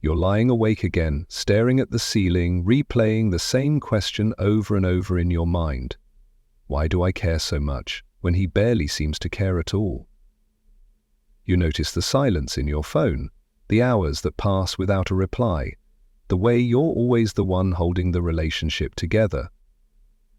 You're lying awake again, staring at the ceiling, replaying the same question over and over in your mind. Why do I care so much when he barely seems to care at all? You notice the silence in your phone, the hours that pass without a reply, the way you're always the one holding the relationship together.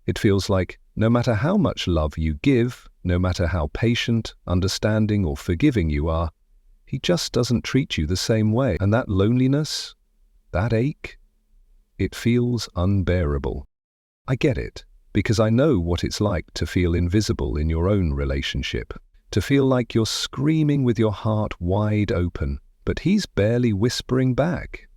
It feels like no matter how much love you give, no matter how patient, understanding, or forgiving you are, he just doesn't treat you the same way. And that loneliness, that ache, it feels unbearable. I get it, because I know what it's like to feel invisible in your own relationship, to feel like you're screaming with your heart wide open, but he's barely whispering back.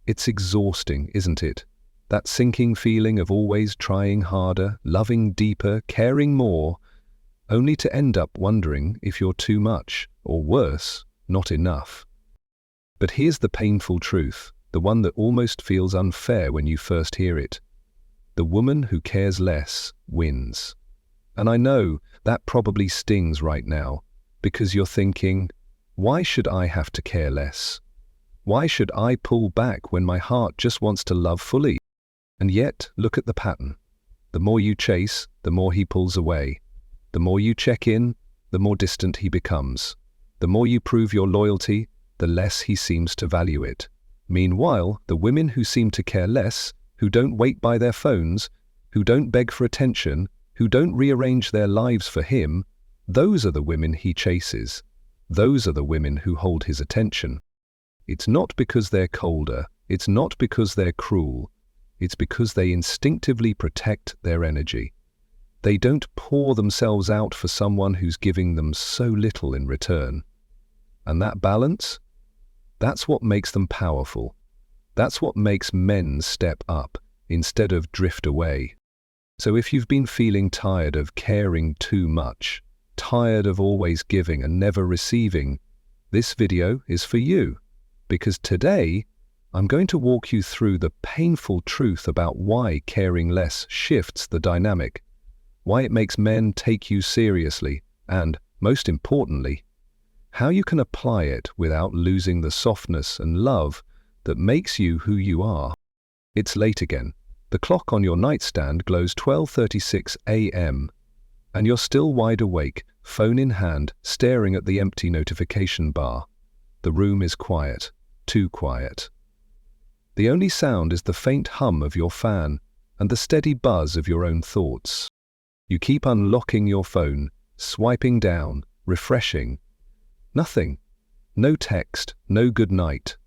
It's exhausting, isn't it? That sinking feeling of always trying harder, loving deeper, caring more, only to end up wondering if you're too much, or worse, not enough. But here's the painful truth, the one that almost feels unfair when you first hear it. The woman who cares less wins. And I know that probably stings right now, because you're thinking, why should I have to care less? Why should I pull back when my heart just wants to love fully? And yet, look at the pattern. The more you chase, the more he pulls away. The more you check in, the more distant he becomes. The more you prove your loyalty, the less he seems to value it. Meanwhile, the women who seem to care less, who don't wait by their phones, who don't beg for attention, who don't rearrange their lives for him, those are the women he chases. Those are the women who hold his attention. It's not because they're colder, it's not because they're cruel, it's because they instinctively protect their energy. They don't pour themselves out for someone who's giving them so little in return. And that balance? That's what makes them powerful. That's what makes men step up instead of drift away. So if you've been feeling tired of caring too much, tired of always giving and never receiving, this video is for you. Because today, I'm going to walk you through the painful truth about why caring less shifts the dynamic, why it makes men take you seriously, and, most importantly, how you can apply it without losing the softness and love that makes you who you are. It's late again. The clock on your nightstand glows 12:36 a.m., and you're still wide awake, phone in hand, staring at the empty notification bar. The room is quiet, too quiet. The only sound is the faint hum of your fan and the steady buzz of your own thoughts. You keep unlocking your phone, swiping down, refreshing. Nothing. No text, no good night.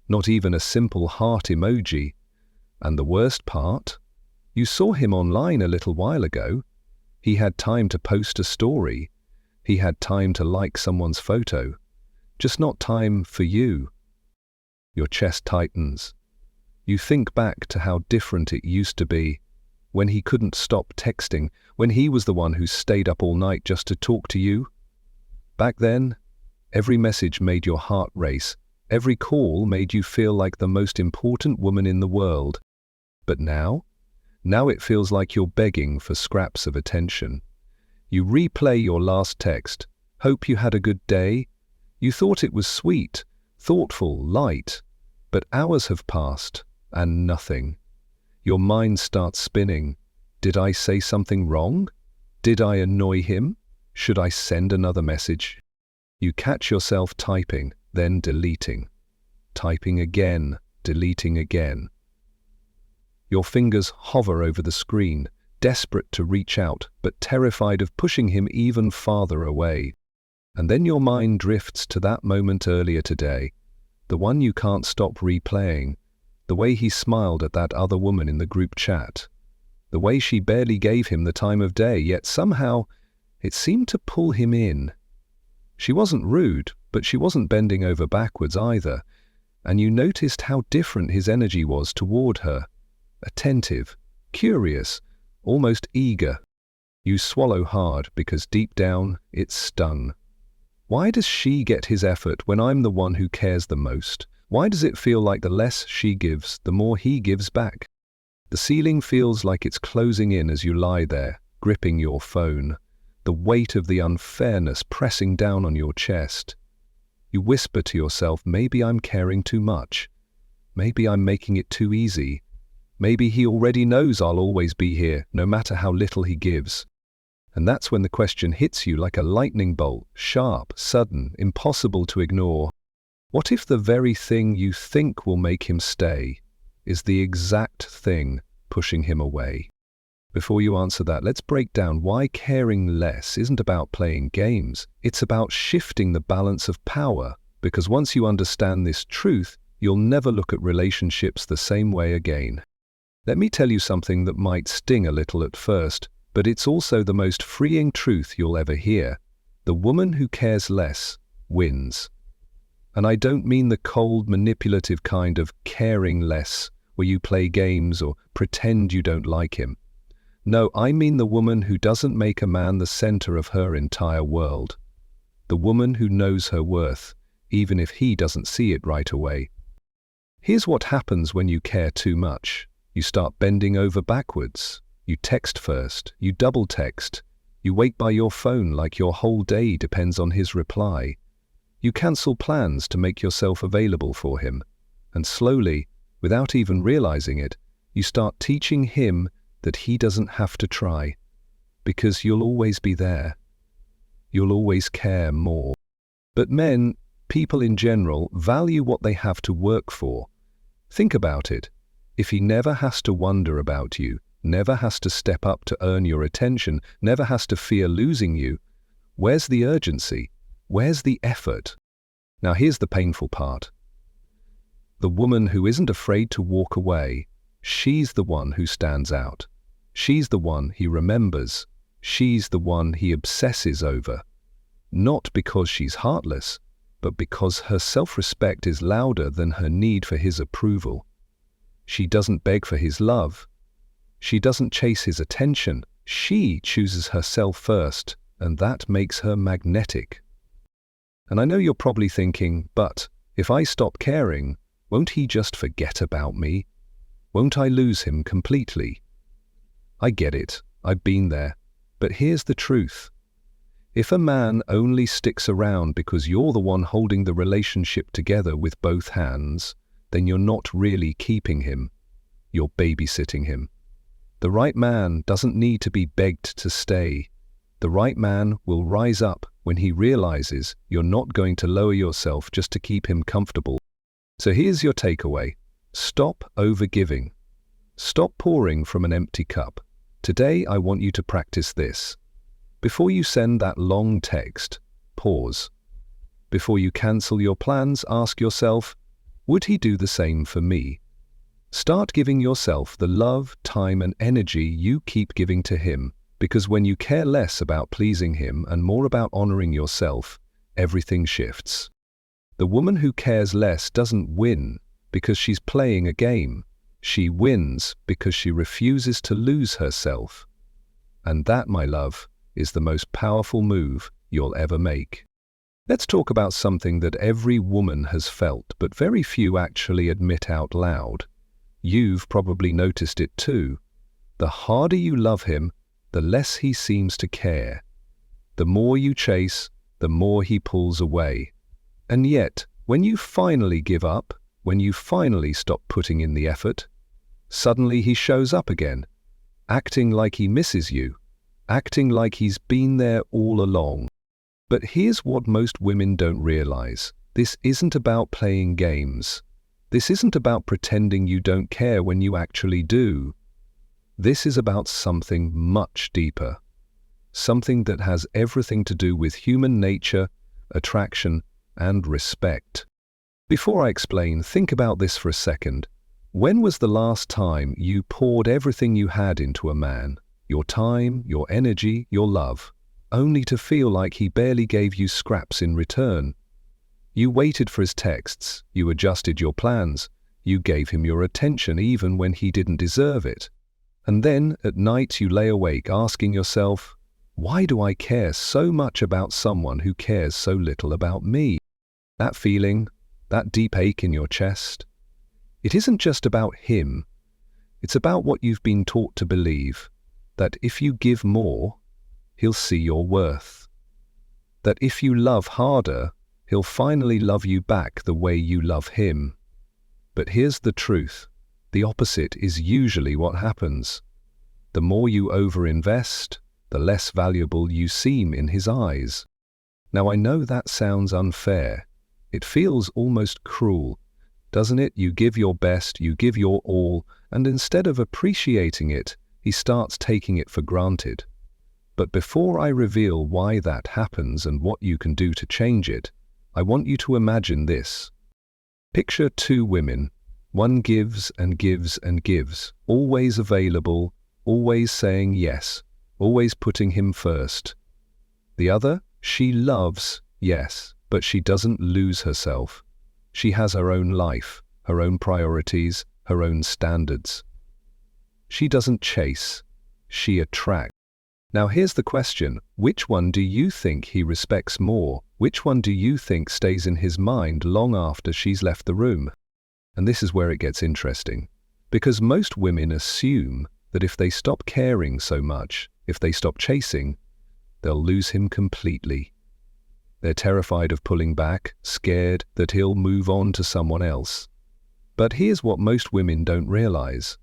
Not even a simple heart emoji. And the worst part? You saw him online a little while ago. He had time to post a story. He had time to like someone's photo. Just not time for you. Your chest tightens. You think back to how different it used to be, when he couldn't stop texting, when he was the one who stayed up all night just to talk to you. Back then, every message made your heart race. Every call made you feel like the most important woman in the world. But now it feels like you're begging for scraps of attention. You replay your last text, hope you had a good day. You thought it was sweet, thoughtful, light. But hours have passed, and nothing. Your mind starts spinning. Did I say something wrong? Did I annoy him? Should I send another message? You catch yourself typing, then deleting. Typing again, deleting again. Your fingers hover over the screen, desperate to reach out, but terrified of pushing him even farther away. And then your mind drifts to that moment earlier today, the one you can't stop replaying, the way he smiled at that other woman in the group chat, the way she barely gave him the time of day, yet somehow it seemed to pull him in. She wasn't rude, but she wasn't bending over backwards either, and you noticed how different his energy was toward her. Attentive, curious, almost eager. You swallow hard because deep down it stung. Why does she get his effort when I'm the one who cares the most? Why does it feel like the less she gives, the more he gives back? The ceiling feels like it's closing in as you lie there, gripping your phone, the weight of the unfairness pressing down on your chest. You whisper to yourself, maybe I'm caring too much. Maybe I'm making it too easy. Maybe he already knows I'll always be here, no matter how little he gives. And that's when the question hits you like a lightning bolt, sharp, sudden, impossible to ignore. What if the very thing you think will make him stay is the exact thing pushing him away? Before you answer that, let's break down why caring less isn't about playing games. It's about shifting the balance of power, because once you understand this truth, you'll never look at relationships the same way again. Let me tell you something that might sting a little at first, but it's also the most freeing truth you'll ever hear. The woman who cares less wins. And I don't mean the cold, manipulative kind of caring less, where you play games or pretend you don't like him. No, I mean the woman who doesn't make a man the center of her entire world. The woman who knows her worth, even if he doesn't see it right away. Here's what happens when you care too much. You start bending over backwards. You text first, you double text, you wait by your phone like your whole day depends on his reply. You cancel plans to make yourself available for him. And slowly, without even realizing it, you start teaching him that he doesn't have to try, because you'll always be there. You'll always care more. But men, people in general, value what they have to work for. Think about it. If he never has to wonder about you, never has to step up to earn your attention, never has to fear losing you, where's the urgency? Where's the effort? Now here's the painful part. The woman who isn't afraid to walk away, she's the one who stands out. She's the one he remembers. She's the one he obsesses over. Not because she's heartless, but because her self-respect is louder than her need for his approval. She doesn't beg for his love. She doesn't chase his attention. She chooses herself first, and that makes her magnetic. And I know you're probably thinking, but if I stop caring, won't he just forget about me? Won't I lose him completely? I get it. I've been there. But here's the truth. If a man only sticks around because you're the one holding the relationship together with both hands, then you're not really keeping him. You're babysitting him. The right man doesn't need to be begged to stay. The right man will rise up when he realizes you're not going to lower yourself just to keep him comfortable. So here's your takeaway. Stop overgiving. Stop pouring from an empty cup. Today I want you to practice this. Before you send that long text, pause. Before you cancel your plans, ask yourself, would he do the same for me? Start giving yourself the love, time and energy you keep giving to him, because when you care less about pleasing him and more about honoring yourself, everything shifts. The woman who cares less doesn't win because she's playing a game. She wins because she refuses to lose herself. And that, my love, is the most powerful move you'll ever make. Let's talk about something that every woman has felt, but very few actually admit out loud. You've probably noticed it too. The harder you love him, the less he seems to care. The more you chase, the more he pulls away. And yet, when you finally give up, when you finally stop putting in the effort, suddenly he shows up again, acting like he misses you, acting like he's been there all along. But here's what most women don't realize. This isn't about playing games. This isn't about pretending you don't care when you actually do. This is about something much deeper. Something that has everything to do with human nature, attraction, and respect. Before I explain, think about this for a second. When was the last time you poured everything you had into a man? Your time, your energy, your love, only to feel like he barely gave you scraps in return. You waited for his texts, you adjusted your plans, you gave him your attention even when he didn't deserve it. And then, at night, you lay awake asking yourself, why do I care so much about someone who cares so little about me? That feeling, that deep ache in your chest, it isn't just about him. It's about what you've been taught to believe, that if you give more, he'll see your worth. That if you love harder, he'll He'll finally love you back the way you love him. But here's the truth. The opposite is usually what happens. The more you overinvest, the less valuable you seem in his eyes. Now I know that sounds unfair. It feels almost cruel, doesn't it? You give your best, you give your all, and instead of appreciating it, he starts taking it for granted. But before I reveal why that happens and what you can do to change it, I want you to imagine this. Picture two women. One gives and gives and gives, always available, always saying yes, always putting him first. The other, she loves, yes, but she doesn't lose herself. She has her own life, her own priorities, her own standards. She doesn't chase, she attracts. Now here's the question, which one do you think he respects more? Which one do you think stays in his mind long after she's left the room? And this is where it gets interesting, because most women assume that if they stop caring so much, if they stop chasing, they'll lose him completely. They're terrified of pulling back, scared that he'll move on to someone else. But here's what most women don't realize.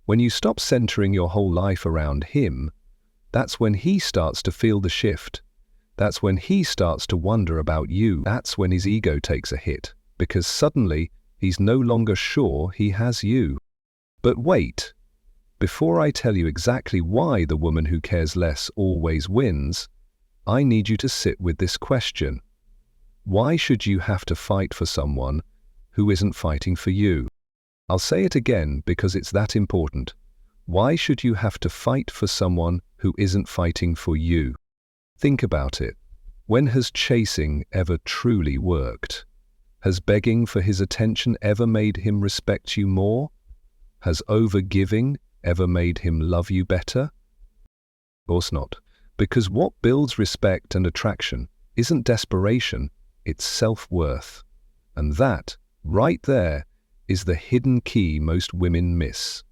When you stop centering your whole life around him, that's when he starts to feel the shift. That's when he starts to wonder about you. That's when his ego takes a hit, because suddenly he's no longer sure he has you. But wait, before I tell you exactly why the woman who cares less always wins, I need you to sit with this question. Why should you have to fight for someone who isn't fighting for you? I'll say it again because it's that important. Why should you have to fight for someone who isn't fighting for you? Think about it. When has chasing ever truly worked? Has begging for his attention ever made him respect you more? Has overgiving ever made him love you better? Of course not, because what builds respect and attraction isn't desperation, it's self-worth. And that, right there, is the hidden key most women miss.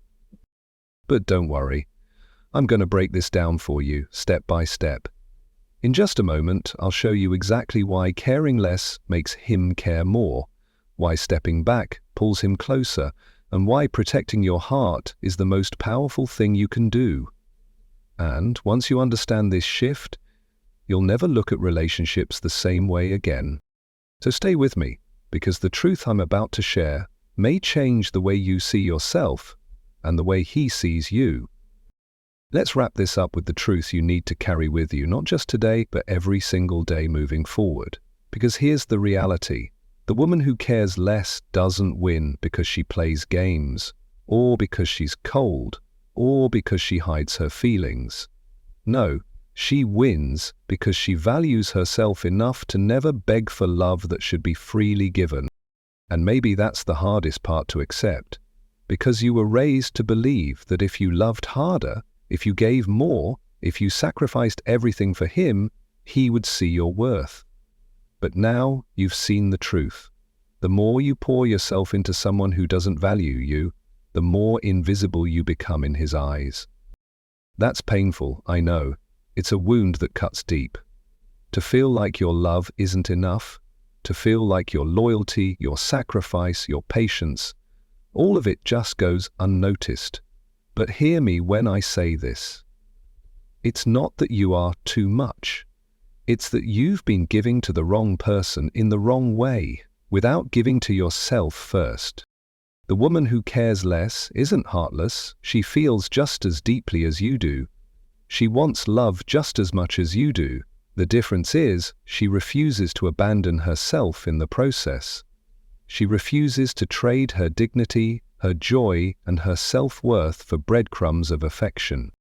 But don't worry, I'm going to break this down for you, step by step. In just a moment, I'll show you exactly why caring less makes him care more, why stepping back pulls him closer, and why protecting your heart is the most powerful thing you can do. And once you understand this shift, you'll never look at relationships the same way again. So stay with me, because the truth I'm about to share may change the way you see yourself and the way he sees you. Let's wrap this up with the truth you need to carry with you, not just today, but every single day moving forward. Because here's the reality. The woman who cares less doesn't win because she plays games, or because she's cold, or because she hides her feelings. No, she wins because she values herself enough to never beg for love that should be freely given. And maybe that's the hardest part to accept, because you were raised to believe that if you loved harder, if you gave more, if you sacrificed everything for him, he would see your worth. But now you've seen the truth. The more you pour yourself into someone who doesn't value you, the more invisible you become in his eyes. That's painful, I know. It's a wound that cuts deep. To feel like your love isn't enough, to feel like your loyalty, your sacrifice, your patience, all of it just goes unnoticed. But hear me when I say this. It's not that you are too much. It's that you've been giving to the wrong person in the wrong way, without giving to yourself first. The woman who cares less isn't heartless. She feels just as deeply as you do. She wants love just as much as you do. The difference is, she refuses to abandon herself in the process. She refuses to trade her dignity, her joy, and her self-worth for breadcrumbs of affection.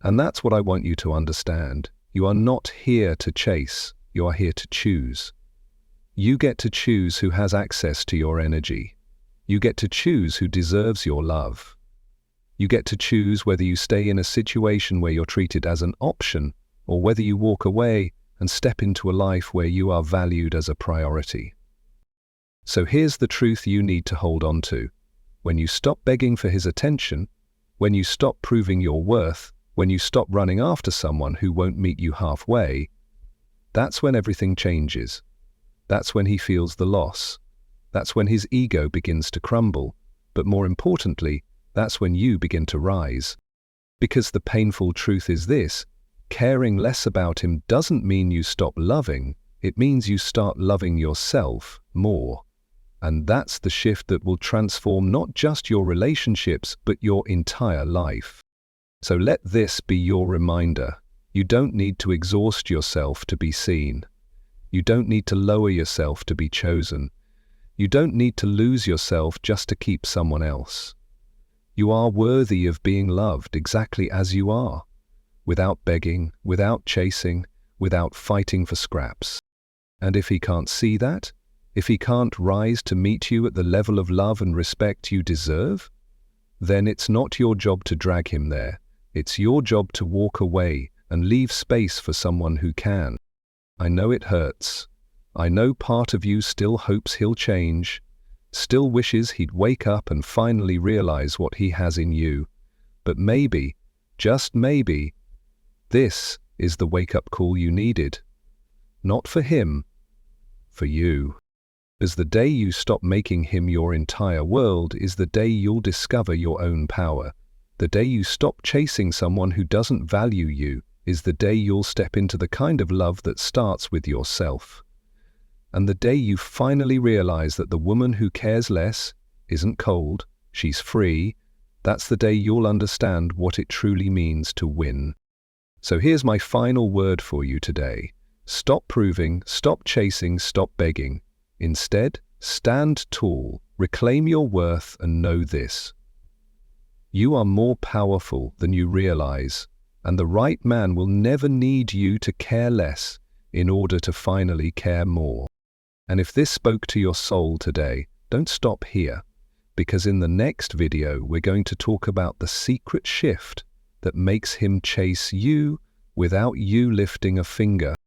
And that's what I want you to understand. You are not here to chase, you are here to choose. You get to choose who has access to your energy. You get to choose who deserves your love. You get to choose whether you stay in a situation where you're treated as an option, or whether you walk away and step into a life where you are valued as a priority. So here's the truth you need to hold on to. When you stop begging for his attention, when you stop proving your worth, when you stop running after someone who won't meet you halfway, that's when everything changes. That's when he feels the loss. That's when his ego begins to crumble. But more importantly, that's when you begin to rise. Because the painful truth is this: caring less about him doesn't mean you stop loving, it means you start loving yourself more. And that's the shift that will transform not just your relationships, but your entire life. So let this be your reminder. You don't need to exhaust yourself to be seen. You don't need to lower yourself to be chosen. You don't need to lose yourself just to keep someone else. You are worthy of being loved exactly as you are, without begging, without chasing, without fighting for scraps. And if he can't see that, if he can't rise to meet you at the level of love and respect you deserve, then it's not your job to drag him there. It's your job to walk away and leave space for someone who can. I know it hurts. I know part of you still hopes he'll change, still wishes he'd wake up and finally realize what he has in you. But maybe, just maybe, this is the wake-up call you needed. Not for him, for you. As the day you stop making him your entire world is the day you'll discover your own power. The day you stop chasing someone who doesn't value you is the day you'll step into the kind of love that starts with yourself. And the day you finally realize that the woman who cares less isn't cold, she's free, that's the day you'll understand what it truly means to win. So here's my final word for you today. Stop proving, stop chasing, stop begging. Instead, stand tall, reclaim your worth, and know this: you are more powerful than you realize, and the right man will never need you to care less in order to finally care more. And if this spoke to your soul today, don't stop here, because in the next video we're going to talk about the secret shift that makes him chase you without you lifting a finger.